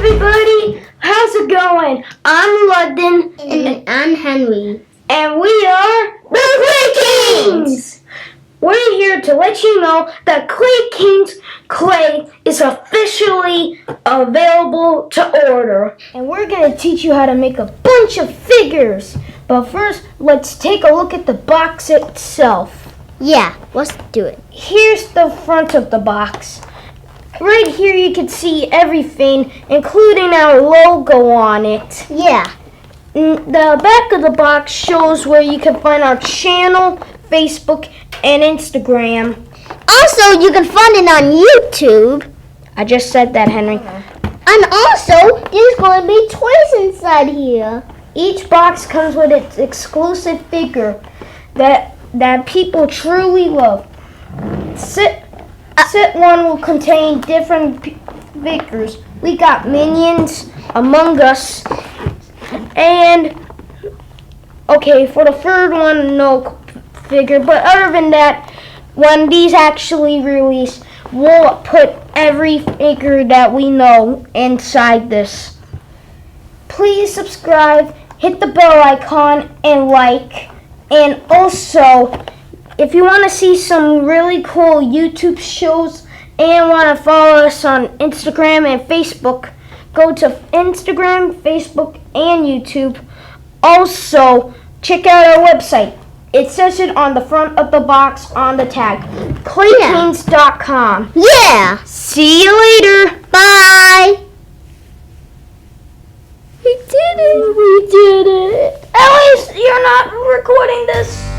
everybody, how's it going? I'm London And I'm Henry. and we are the Clay Kings! We're here to let you know that Clay Kings clay is officially available to order. And we're going to teach you how to make a bunch of figures. But first, let's take a look at the box itself. Yeah, let's do it. Here's the front of the box. Right here you can see everything, including our logo on it. Yeah. The back of the box shows where you can find our channel, Facebook, and Instagram. Also, you can find it on YouTube. I just said that, Henry. And also, there's going to be toys inside here. Each box comes with its exclusive figure that people truly love. Set 1 will contain different figures. We got Minions, Among Us, and okay, for the third one, no figure. But other than that, when these actually release, we'll put every figure that we know inside this. Please subscribe, hit the bell icon, and like. And also, if you want to see some really cool YouTube shows and want to follow us on Instagram and Facebook, go to Instagram, Facebook, and YouTube. Also, check out our website. It says it on the front of the box on the tag. ClayKings.com. Yeah. See you later. Bye. We did it. At least you're not recording this.